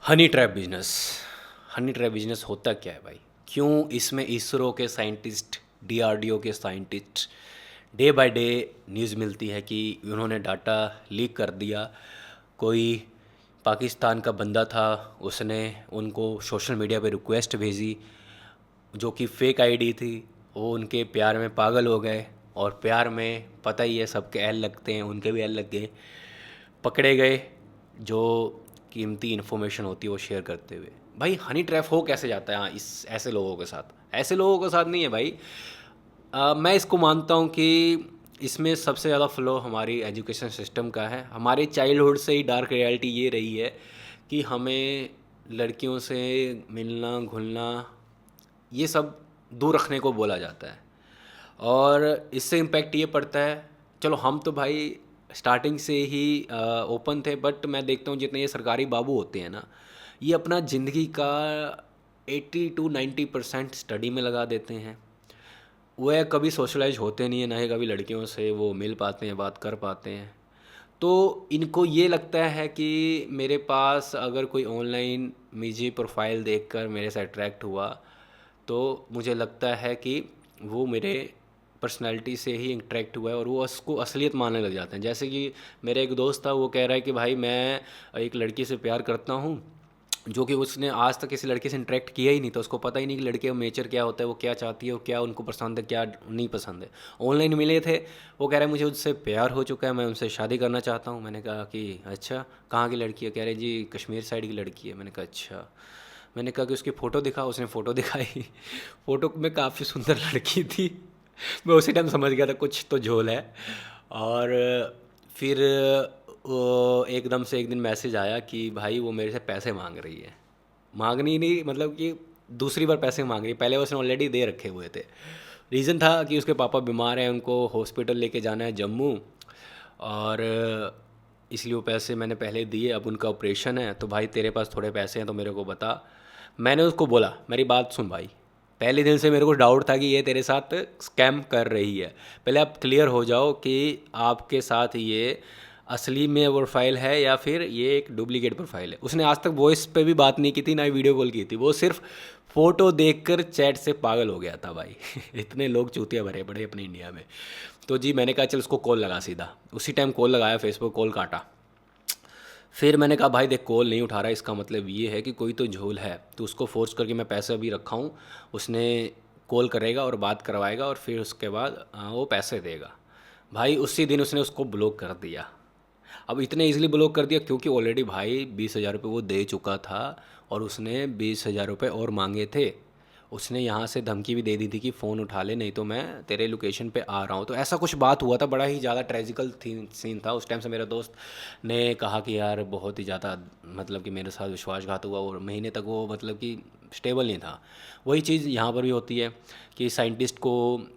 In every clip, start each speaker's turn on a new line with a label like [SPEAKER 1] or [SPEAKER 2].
[SPEAKER 1] Honey trap business होता क्या है भाई? क्यों इसमें इसरो के साइंटिस्ट, डीआरडीओ के scientist day by day news मिलती है कि उन्होंने डाटा लीक कर दिया। कोई पाकिस्तान का बंदा था, उसने उनको सोशल मीडिया पे रिक्वेस्ट भेजी जो कि फेक आईडी थी। वो उनके प्यार में पागल हो गए और प्यार में पता ही है सबके एल लगते हैं, उनके भी एल लग गए, पकड़े गए। जो कीमती इन्फॉर्मेशन होती है वो शेयर करते हुए। भाई हनी ट्रैप हो कैसे जाता है? हाँ, इस ऐसे लोगों के साथ, ऐसे लोगों के साथ नहीं है भाई। मैं इसको मानता हूँ कि इसमें सबसे ज़्यादा फ्लो हमारी एजुकेशन सिस्टम का है। हमारे चाइल्डहुड से ही डार्क रियलिटी ये रही है कि हमें लड़कियों से मिलना घुलना ये सब दूर रखने को बोला जाता है, और इससे इम्पैक्ट ये पड़ता है। चलो हम तो भाई स्टार्टिंग से ही ओपन थे, बट मैं देखता हूँ जितने ये सरकारी बाबू होते हैं ना, ये अपना ज़िंदगी का 80 to 90% स्टडी में लगा देते हैं। वह कभी सोशलाइज होते नहीं है, ना ही कभी लड़कियों से वो मिल पाते हैं, बात कर पाते हैं। तो इनको ये लगता है कि मेरे पास अगर कोई ऑनलाइन मुझे प्रोफाइल देखकर मेरे से अट्रैक्ट हुआ, तो मुझे लगता है कि वो मेरे पर्सनैलिटी से ही इंटरेक्ट हुआ है, और वो उसको असलियत मानने लग जाते हैं। जैसे कि मेरे एक दोस्त था, वो कह रहा है कि भाई मैं एक लड़की से प्यार करता हूँ, जो कि उसने आज तक किसी लड़के से इंटरेक्ट किया ही नहीं, तो उसको पता ही नहीं कि लड़के का नेचर क्या होता है, वो क्या चाहती है, वो क्या उनको पसंद है, क्या नहीं पसंद है। ऑनलाइन मिले थे, वो कह रहे हैं मुझे उससे प्यार हो चुका है, मैं उनसे शादी करना चाहता हूँ। मैंने कहा कि अच्छा, कहाँ की लड़की है? कह रहे जी कश्मीर साइड की लड़की है। मैंने कहा अच्छा। मैंने कहा कि उसकी फ़ोटो दिखा, उसने फ़ोटो दिखाई। फ़ोटो में काफ़ी सुंदर लड़की थी। मैं उसी टाइम समझ गया था कुछ तो झोल है। और फिर वो एकदम से एक दिन मैसेज आया कि भाई वो मेरे से पैसे मांग रही है। मांगनी नहीं, मतलब कि दूसरी बार पैसे मांग रही है, पहले उसने ऑलरेडी दे रखे हुए थे। रीज़न था कि उसके पापा बीमार हैं, उनको हॉस्पिटल लेके जाना है जम्मू, और इसलिए वो पैसे मैंने पहले दिए। अब उनका ऑपरेशन है, तो भाई तेरे पास थोड़े पैसे हैं तो मेरे को बता। मैंने उसको बोला मेरी बात सुन भाई, पहले दिन से मेरे को डाउट था कि ये तेरे साथ स्कैम कर रही है। पहले आप क्लियर हो जाओ कि आपके साथ ये असली में प्रोफाइल है या फिर ये एक डुप्लीकेट प्रोफाइल है। उसने आज तक वॉइस पे भी बात नहीं की थी, ना ही वीडियो कॉल की थी, वो सिर्फ फ़ोटो देखकर चैट से पागल हो गया था भाई। इतने लोग चूतिया भरे पड़े अपने इंडिया में। तो जी मैंने कहा चल उसको कॉल लगा सीधा। उसी टाइम कॉल लगाया, फेसबुक कॉल काटा। फिर मैंने कहा भाई देख कॉल नहीं उठा रहा, इसका मतलब ये है कि कोई तो झोल है, तो उसको फोर्स करके मैं पैसे अभी रखा हूँ, उसने कॉल करेगा और बात करवाएगा, और फिर उसके बाद वो पैसे देगा। भाई उसी दिन उसने उसको ब्लॉक कर दिया। अब इतने इजीली ब्लॉक कर दिया क्योंकि ऑलरेडी भाई 20,000 रुपये वो दे चुका था, और उसने 20,000 रुपये और मांगे थे। उसने यहाँ से धमकी भी दे दी थी कि फ़ोन उठा ले, नहीं तो मैं तेरे लोकेशन पे आ रहा हूँ। तो ऐसा कुछ बात हुआ था, बड़ा ही ज़्यादा ट्रेजिकल सीन था। उस टाइम से मेरा दोस्त ने कहा कि यार बहुत ही ज़्यादा, मतलब कि मेरे साथ विश्वासघात हुआ, और महीने तक वो मतलब कि स्टेबल नहीं था। वही चीज़ यहाँ पर भी होती है कि साइंटिस्ट को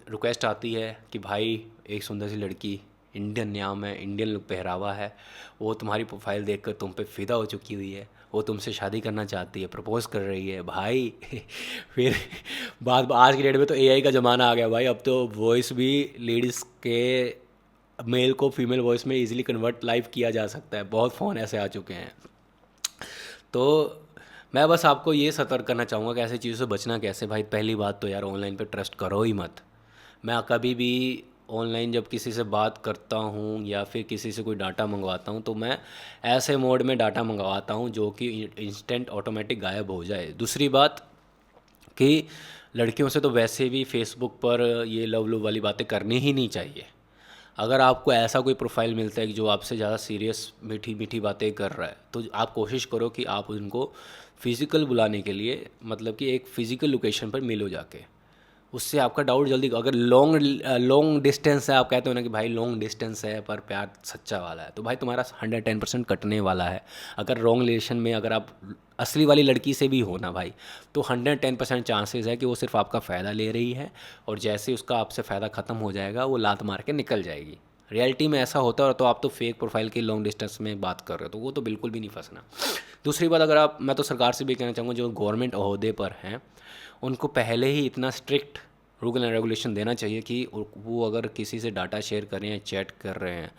[SPEAKER 1] रिक्वेस्ट आती है कि भाई एक सुंदर सी लड़की, इंडियन नाम है, इंडियन लुक पहरावा है, वो तुम्हारी प्रोफाइल देखकर तुम पे फ़िदा हो चुकी हुई है, वो तुमसे शादी करना चाहती है, प्रपोज कर रही है भाई। फिर बात, आज की डेट में तो एआई का ज़माना आ गया भाई। अब तो वॉइस भी लेडीज़ के मेल को फीमेल वॉइस में इजीली कन्वर्ट लाइव किया जा सकता है, बहुत फ़ोन ऐसे आ चुके हैं। तो मैं बस आपको ये सतर्क करना चाहूँगा कि ऐसी चीज़ों से बचना कैसे। भाई पहली बात तो यार ऑनलाइन पे ट्रस्ट करो ही मत। मैं कभी भी ऑनलाइन जब किसी से बात करता हूँ या फिर किसी से कोई डाटा मंगवाता हूँ, तो मैं ऐसे मोड में डाटा मंगवाता हूँ जो कि इंस्टेंट ऑटोमेटिक गायब हो जाए। दूसरी बात कि लड़कियों से तो वैसे भी फेसबुक पर ये लव लव वाली बातें करनी ही नहीं चाहिए। अगर आपको ऐसा कोई प्रोफाइल मिलता है कि जो आपसे ज़्यादा सीरियस मीठी मीठी बातें कर रहा है, तो आप कोशिश करो कि आप उनको फिज़िकल बुलाने के लिए, मतलब कि एक फ़िज़िकल लोकेशन पर मिलो जाके। उससे आपका डाउट जल्दी, अगर लॉन्ग लॉन्ग डिस्टेंस है, आप कहते हो ना कि भाई लॉन्ग डिस्टेंस है पर प्यार सच्चा वाला है, तो भाई तुम्हारा 110% कटने वाला है। अगर लॉन्ग रिलेशन में अगर आप असली वाली लड़की से भी हो ना भाई, तो 110% चांसेस है कि वो सिर्फ आपका फ़ायदा ले रही है, और जैसे उसका आपसे फ़ायदा ख़त्म हो जाएगा वो लात मार के निकल जाएगी। रियलिटी में ऐसा होता है, और तो आप तो फेक प्रोफाइल की लॉन्ग डिस्टेंस में बात कर रहे हो, तो वो तो बिल्कुल भी नहीं फंसना। दूसरी बात, अगर आप, मैं तो सरकार से भी कहना चाहूँगा जो गवर्नमेंट ओहदे पर हैं, उनको पहले ही इतना स्ट्रिक्ट रूल एंड रेगुलेशन देना चाहिए कि वो अगर किसी से डाटा शेयर कर रहे हैं, चैट कर रहे हैं,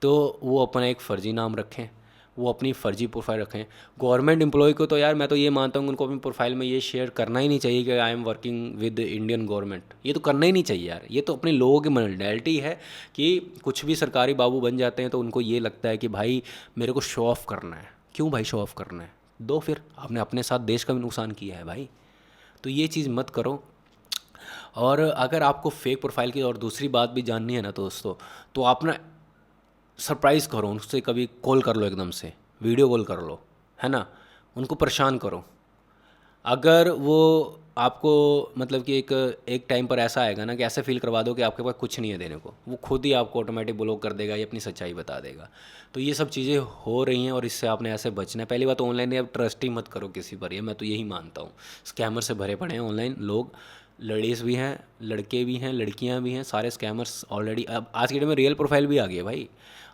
[SPEAKER 1] तो वो अपना एक फ़र्जी नाम रखें, वो अपनी फ़र्जी प्रोफाइल रखें। गवर्नमेंट एम्प्लॉय को तो यार मैं तो ये मानता हूँ उनको अपनी प्रोफाइल में ये शेयर करना ही नहीं चाहिए कि I am working with Indian government. ये तो करना ही नहीं चाहिए यार। ये तो अपने लोगों की मेंटालिटी है कि कुछ भी सरकारी बाबू बन जाते हैं तो उनको ये लगता है कि भाई मेरे को शो ऑफ करना है। क्यों भाई शो ऑफ करना है? दो फिर, आपने अपने साथ देश का भी नुकसान किया है भाई। तो ये चीज़ मत करो। और अगर आपको फेक प्रोफाइल की और दूसरी बात भी जाननी है ना दोस्तों, तो आप ना सरप्राइज़ करो उनसे, कभी कॉल कर लो, एकदम से वीडियो कॉल कर लो, है ना। उनको परेशान करो। अगर वो आपको मतलब कि एक एक टाइम पर ऐसा आएगा ना कि ऐसे फील करवा दो कि आपके पास कुछ नहीं है देने को, वो खुद ही आपको ऑटोमेटिक ब्लॉक कर देगा, ये अपनी सच्चाई बता देगा। तो ये सब चीज़ें हो रही हैं और इससे आपने ऐसे बचना है। पहली बात तो ऑनलाइन अब ट्रस्ट ही मत करो किसी पर, ये मैं तो यही मानता हूँ। स्कैमर से भरे पड़े हैं ऑनलाइन लोग, लेडीज़ भी हैं, लड़के भी हैं, लड़कियां भी हैं, सारे स्कैमर्स ऑलरेडी। अब आज की डेट में रियल प्रोफाइल भी आ गई है भाई।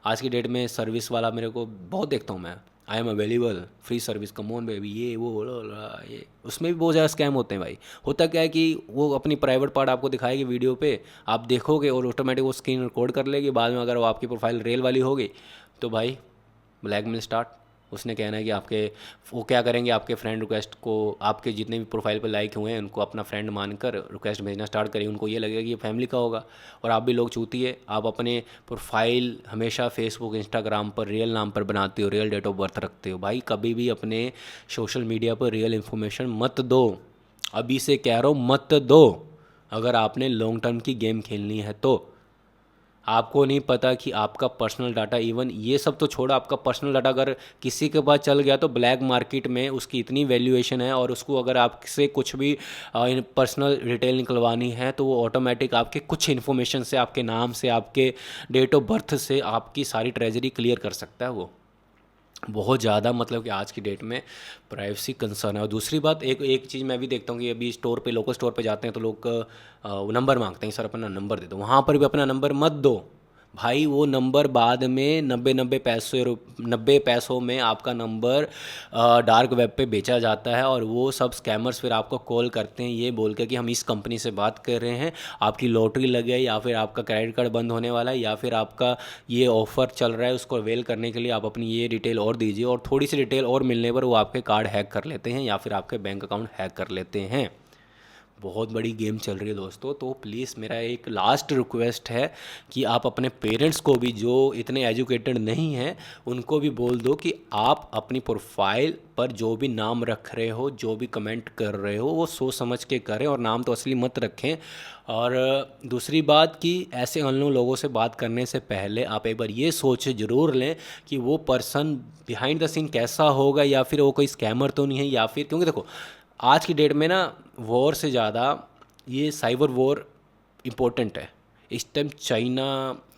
[SPEAKER 1] आज की डेट में सर्विस वाला मेरे को बहुत देखता हूँ मैं, I am available free service come on baby, ये वो ये, उसमें भी बहुत ज़्यादा स्कैम होते हैं भाई। होता क्या है कि वो अपनी प्राइवेट पार्ट आपको दिखाएगी वीडियो पे, आप देखोगे और ऑटोमेटिक वो स्क्रीन रिकॉर्ड कर लेगी। बाद में अगर वो आपकी प्रोफाइल रियल वाली होगी तो भाई ब्लैकमेल स्टार्ट। उसने कहना है कि आपके, वो क्या करेंगे, आपके फ्रेंड रिक्वेस्ट को, आपके जितने भी प्रोफाइल पर लाइक हुए हैं उनको अपना फ्रेंड मानकर रिक्वेस्ट भेजना स्टार्ट करेंगे। उनको ये लगेगा कि ये फैमिली का होगा। और आप भी लोग चूतिए, आप अपने प्रोफाइल हमेशा फेसबुक इंस्टाग्राम पर रियल नाम पर बनाते हो, रियल डेट ऑफ बर्थ रखते हो। भाई कभी भी अपने सोशल मीडिया पर रियल इन्फॉर्मेशन मत दो, अभी से कह रहा हूँ मत दो। अगर आपने लॉन्ग टर्म की गेम खेलनी है तो। आपको नहीं पता कि आपका पर्सनल डाटा, इवन ये सब तो छोड़ो, आपका पर्सनल डाटा अगर किसी के पास चल गया तो ब्लैक मार्केट में उसकी इतनी वैल्यूएशन है, और उसको अगर आपसे कुछ भी पर्सनल डिटेल निकलवानी है तो वो ऑटोमेटिक आपके कुछ इन्फॉर्मेशन से, आपके नाम से, आपके डेट ऑफ बर्थ से आपकी सारी ट्रेजरी क्लियर कर सकता है वो। बहुत ज़्यादा मतलब कि आज की डेट में प्राइवेसी कंसर्न है। और दूसरी बात, एक एक चीज़ मैं भी देखता हूँ कि अभी स्टोर पे, लोकल स्टोर पे जाते हैं तो लोग नंबर मांगते हैं, सर अपना नंबर दे दो। वहाँ पर भी अपना नंबर मत दो भाई। वो नंबर बाद में 90 पैसों में आपका नंबर डार्क वेब पे बेचा जाता है, और वो सब स्कैमर्स फिर आपको कॉल करते हैं ये बोल के कि हम इस कंपनी से बात कर रहे हैं, आपकी लॉटरी लग गई, या फिर आपका क्रेडिट कार्ड बंद होने वाला है, या फिर आपका ये ऑफ़र चल रहा है, उसको अवेल करने के लिए आप अपनी ये डिटेल और दीजिए। और थोड़ी सी डिटेल और मिलने पर वो आपके कार्ड हैक कर लेते हैं या फिर आपके बैंक अकाउंट हैक कर लेते हैं। बहुत बड़ी गेम चल रही है दोस्तों। तो प्लीज़ मेरा एक लास्ट रिक्वेस्ट है कि आप अपने पेरेंट्स को भी, जो इतने एजुकेटेड नहीं हैं, उनको भी बोल दो कि आप अपनी प्रोफाइल पर जो भी नाम रख रहे हो, जो भी कमेंट कर रहे हो, वो सोच समझ के करें, और नाम तो असली मत रखें। और दूसरी बात कि ऐसे अननोन लोगों से बात करने से पहले आप एक बार ये सोच ज़रूर लें कि वो पर्सन बिहाइंड द सीन कैसा होगा, या फिर वो कोई स्कैमर तो नहीं है, या फिर, क्योंकि देखो आज की डेट में ना वॉर से ज़्यादा ये साइबर वॉर इम्पोर्टेंट है। इस टाइम चाइना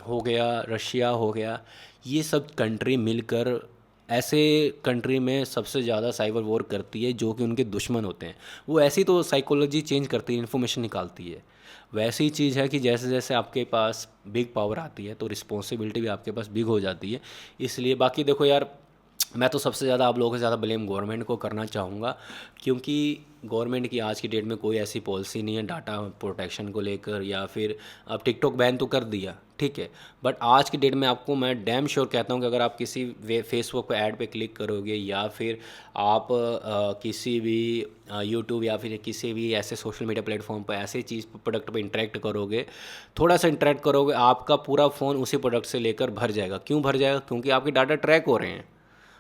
[SPEAKER 1] हो गया, रशिया हो गया, ये सब कंट्री मिलकर ऐसे कंट्री में सबसे ज़्यादा साइबर वॉर करती है जो कि उनके दुश्मन होते हैं। वो ऐसी तो साइकोलॉजी चेंज करती है, इन्फॉर्मेशन निकालती है। वैसी चीज़ है कि जैसे जैसे आपके पास बिग पावर आती है तो रिस्पॉन्सिबिलिटी भी आपके पास बिग हो जाती है। इसलिए बाकी देखो यार, मैं तो सबसे ज़्यादा आप लोगों से ज़्यादा ब्लेम गवर्नमेंट को करना चाहूँगा, क्योंकि गवर्नमेंट की आज की डेट में कोई ऐसी पॉलिसी नहीं है डाटा प्रोटेक्शन को लेकर। या फिर अब टिकटॉक बैन तो कर दिया, ठीक है, बट आज की डेट में आपको मैं डैम श्योर कहता हूँ कि अगर आप किसी फेसबुक पे ऐड पे क्लिक करोगे, या फिर आप किसी भी यूट्यूब या फिर किसी भी ऐसे सोशल मीडिया प्लेटफॉर्म पर ऐसे चीज़ प्रोडक्ट पे इंटरेक्ट करोगे, थोड़ा सा इंटरेक्ट करोगे, आपका पूरा फ़ोन उसी प्रोडक्ट से लेकर भर जाएगा। क्यों भर जाएगा? क्योंकि आपके डाटा ट्रैक हो रहे हैं।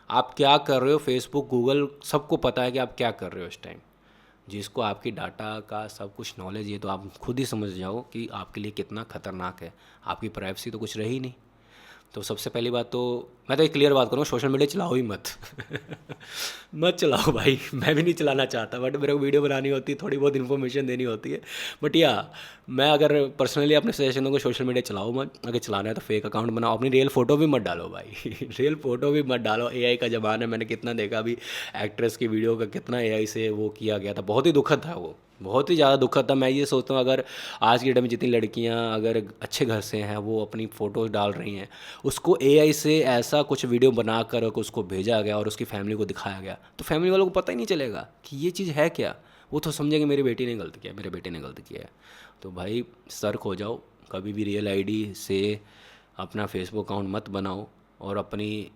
[SPEAKER 1] आप क्या कर रहे हो, फेसबुक, गूगल, सबको पता है कि आप क्या कर रहे हो इस टाइम। जिसको आपकी डाटा का सब कुछ नॉलेज है तो आप खुद ही समझ जाओ कि आपके लिए कितना ख़तरनाक है। आपकी प्राइवेसी तो कुछ रही नहीं। तो सबसे पहली बात तो मैं तो एक क्लियर बात करूँ, सोशल मीडिया चलाओ ही मत। मत चलाओ भाई। मैं भी नहीं चलाना चाहता, बट मेरे को वीडियो बनानी होती है, थोड़ी बहुत इन्फॉर्मेशन देनी होती है। बट या मैं अगर पर्सनली अपने सजेशन दूँगा, सोशल मीडिया चलाओ मत। अगर चलाना है तो फेक अकाउंट बनाओ, अपनी रियल फ़ोटो भी मत डालो भाई। रियल फ़ोटो भी मत डालो। एआई का ज़माना है, मैंने कितना देखा अभी एक्ट्रेस की वीडियो का कितना एआई से वो किया गया था। बहुत ही दुखद था वो, बहुत ही ज़्यादा दुखद था। मैं ये सोचता हूँ अगर आज की डेट में जितनी लड़कियाँ अगर अच्छे घर से हैं वो अपनी फ़ोटोज़ डाल रही हैं, उसको एआई से ऐसा कुछ वीडियो बना कर उसको भेजा गया और उसकी फैमिली को दिखाया गया, तो फैमिली वालों को पता ही नहीं चलेगा कि ये चीज़ है क्या। वो तो समझेंगे मेरी बेटी ने गलत किया, मेरे बेटे ने गलत किया है। तो भाई सतर्क हो जाओ, कभी भी रियल आईडी से अपना फेसबुक अकाउंट मत बनाओ, और अपनी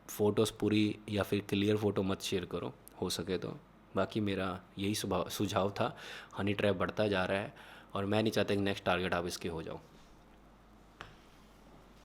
[SPEAKER 1] फ़ोटोज़ पूरी या फिर क्लियर फ़ोटो मत शेयर करो हो सके तो। बाकी मेरा यही सुझाव था। हनी ट्रैप बढ़ता जा रहा है और मैं नहीं चाहता कि नेक्स्ट टारगेट आप इसके हो जाओ।